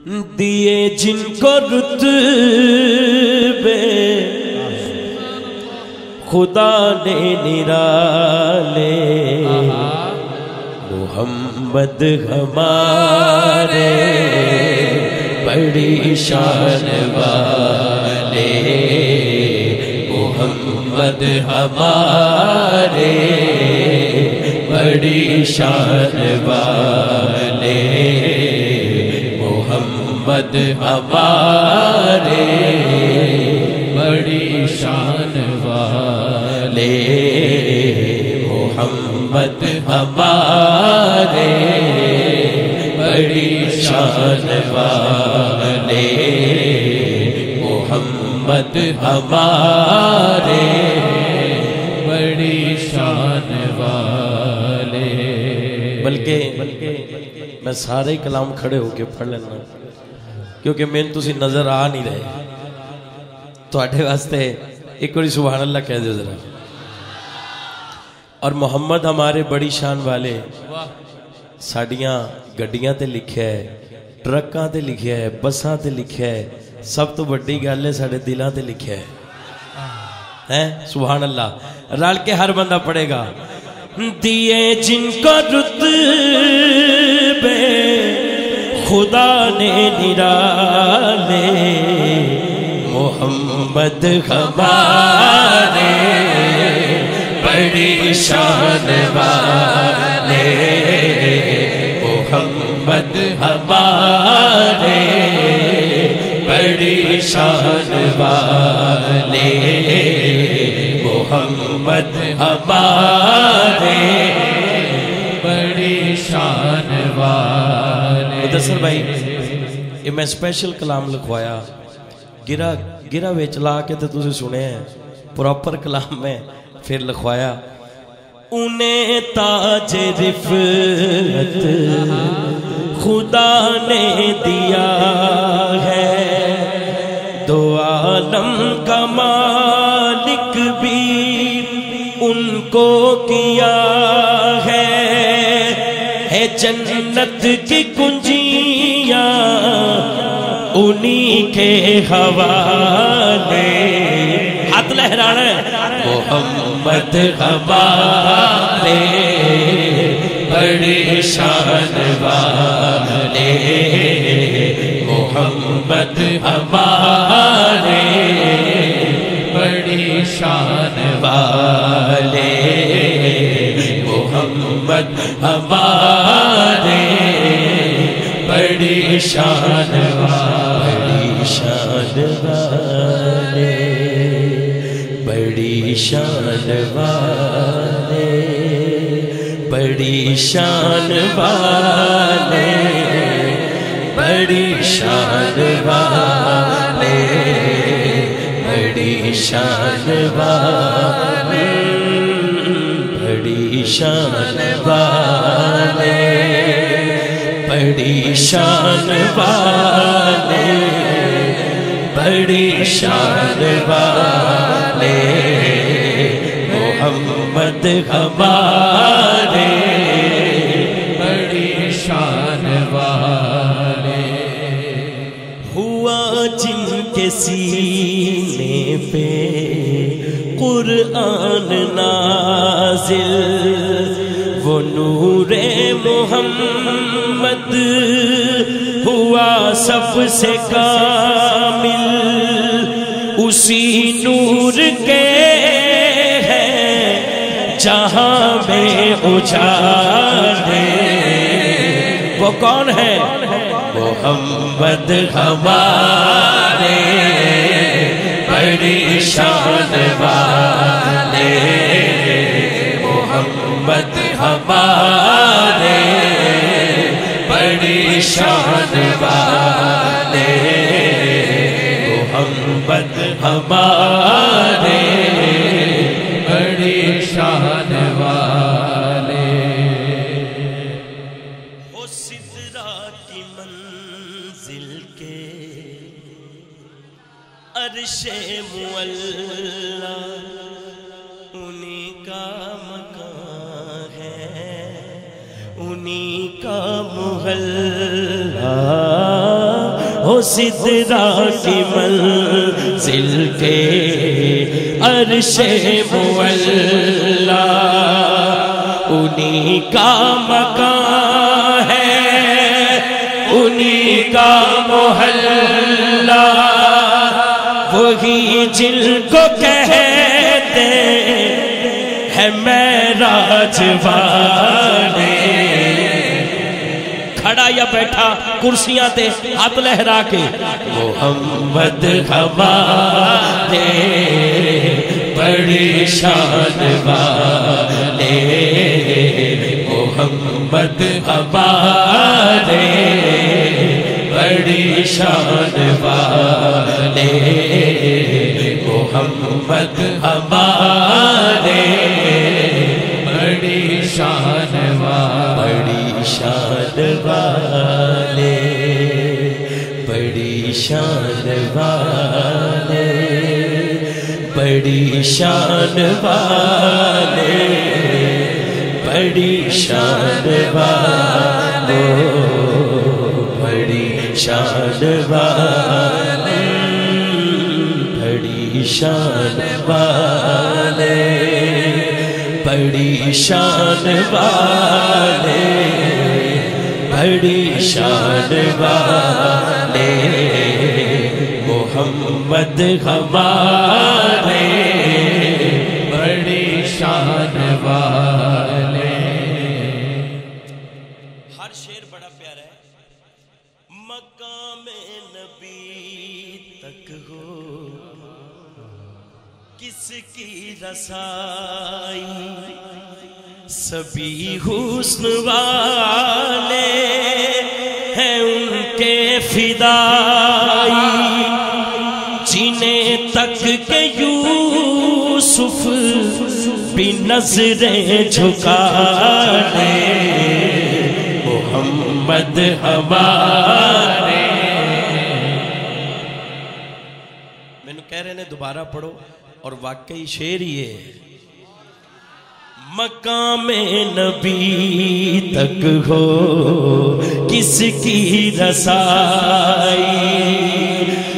دیے جن کو رتبے خدا نے نرالے محمد ہمارے بڑی شان والے محمد ہمارے بڑی شان والے محمد ہمارے بڑی شان والے محمد ہمارے بڑی شان والے محمد ہمارے بڑی شان والے. بلکہ میں سارے کلام کھڑے ہو کے پڑھ لینا کیونکہ میں تسی نظر آ نہیں رہے. تو آٹھے واسطے ایک اور سبحان اللہ کہہ دے ذرا. اور محمد ہمارے بڑی شان والے ساڑیاں گڈیاں تے لکھیا ہے, ٹرکاں تے لکھیا ہے, بساں تے لکھیا ہے, سب تو بڑی گل ہے ساڑے دلاں تے لکھیا ہے. سبحان اللہ. رل کے ہر بندہ پڑھے گا. دیے جن کو رتبے خدا نے نرالے محمد ہمارے بڑی شان والے محمد ہمارے بڑی شان والے محمد ہمارے بڑی شان والے. مدثر بھائی یہ میں اسپیشل کلام لکھوایا گرا ویچ لا کے تو تُسے سنے ہیں پراپر کلام میں پھر لکھوایا. انہیں تاج رفعت خدا نے دیا ہے دو عالم کا مالک بھی ان کو کیا ہے جنت کی کنجیاں انہی کے حوالے. ہاتھ لہرانا ہے. محمد ہمارے بڑی شان والے محمد ہمارے بڑی شان والے محمد ہمارے بڑی شان والے بڑی شان والے بڑی شان والے بڑی شان والے بڑی شان والے بڑی شان والے بڑی شان والے بڑی شان والے محمد ہمارے بڑی شان والے. ہوا جن کے سینے پہ قرآن نازل وہ نور محمد ہوا سب سے کامل اسی نور کے ہیں جہاں میں اجالے. وہ کون ہے؟ محمد ہمارے بڑی شان والے محمد ہمارے بڑی شان والے محمد ہمارے بڑی شان والے. وہ سدرا کی منزل کے عرش معلا انہی کا مکان ہے انہی کا محلہ ہو سدرا کی منزل کے عرش معلا انہی کا مکان ہے انہی کا محلہ وہی جن کو کہتے ہیں معراج والے کھڑا یا بیٹھا کرسیاں تے ہاتھ لہرا کے محمد ہمارے بڑی شان والے محمد ہمارے بڑی شان والے محمد ہمارے بڑی شان بڑی شان والے بڑی شان والے بڑی شان والے بڑی شان والے بڑی شان والے بڑی شان والے بڑی شان والے بڑی شان والے محمد ہمارے بڑی شان والے ہر شعر بڑا پیارا ہے مقام نبی تک ہو کس کی رسائی سبھی حسن والے ہیں ان کے فدائی جنہیں تک کے یوسف بھی نظریں جھکانے محمد ہمارے میں نے کہہ رہے ہیں دوبارہ پڑھو اور واقعی شعر ہی ہے مقام نبی تک ہو کس کی رسائی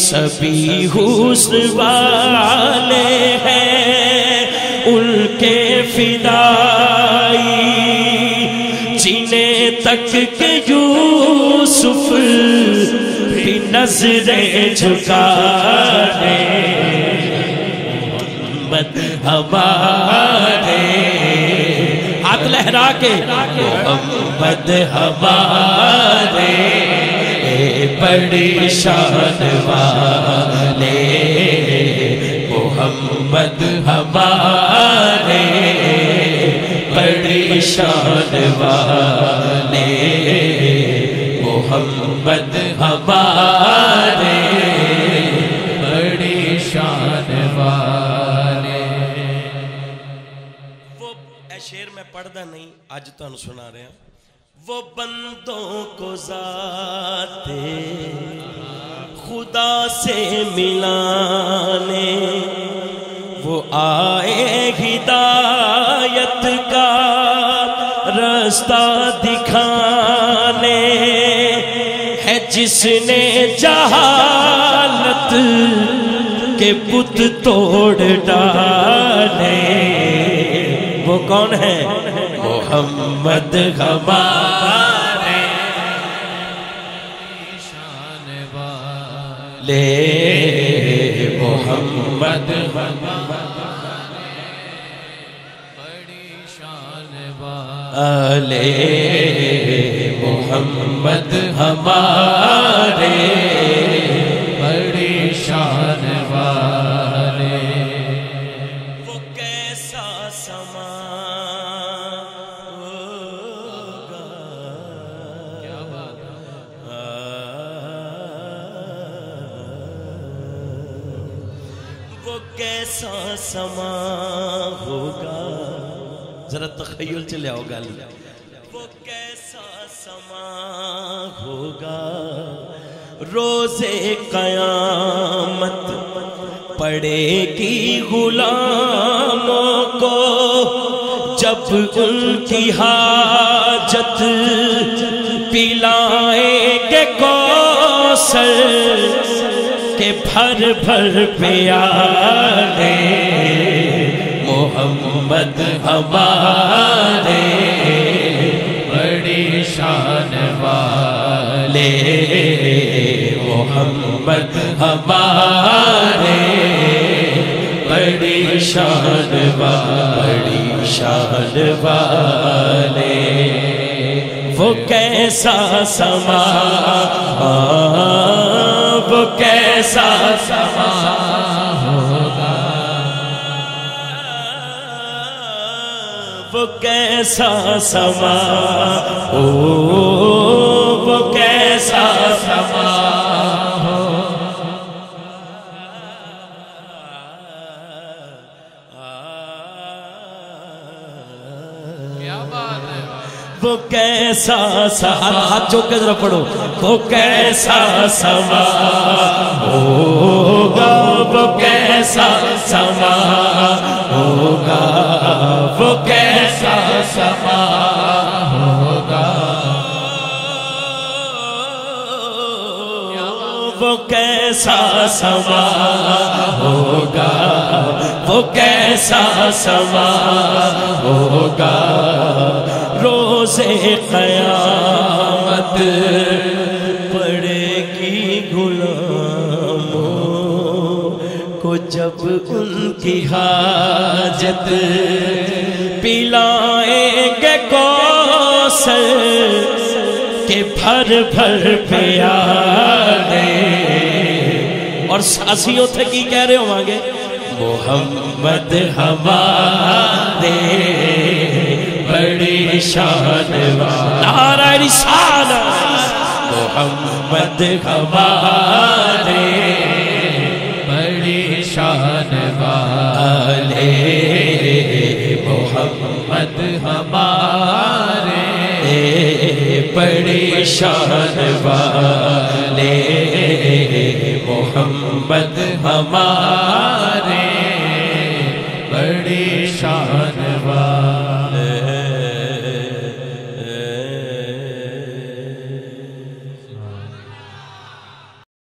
سبھی حسن والے ہیں ان کے فدائی جنہیں تک کے یوسف بھی نظریں جھکانے محمد ہمارے ہاتھ لہرا کے محمد ہمارے بڑی شان والے محمد ہمارے بڑی شان والے محمد ہمارے بڑی شان والے وہ شعر میں پڑھدا نہیں آج تانوں سنا رہا ہوں وہ بندوں کو ذات خدا سے ملانے وہ آئے ہدایت کا راستہ دکھانے ہے جس نے جہالت کے بت توڑ ڈالے وہ کون ہے محمد ہمارے شان والے محمد بڑی شان والے محمد ہمارے بڑی شان والے وہ کیسا سما کیسا سما ہوگا ذرا تخیل چلے آؤ گا وہ کیسا سما ہوگا روزے قیامت پڑے گی غلاموں کو جب ان کی حاجت پلائیں گے کوثر کوثر کے بھر بھر پیالے محمد ہمارے بڑی شان والے محمد ہمارے بڑی شان والے وہ کیسا سما وہ کیسا سما ہوگا وہ کیسا سما وہ کیسا سما وہ کیسا ہاتھ چوک کے ذرا پڑھو وہ کیسا سما ہوگا وہ کیسا سما ہوگا وہ کیسا سما ہوگا وہ کیسا سما ہوگا وہ کیسا سما ہوگا روز قیامت پڑے گی غلاموں کو جب ان کی حاجت پلائیں گے کوثر کے بھر بھر پیالے اور ساسیوں تھے کی کہہ رہے ہوں گے محمد ہمارے بڑی شان نعرہ رسالت محمد ہمارے بڑی شان والے محمد ہمارے بڑی شان والے محمد ہمارے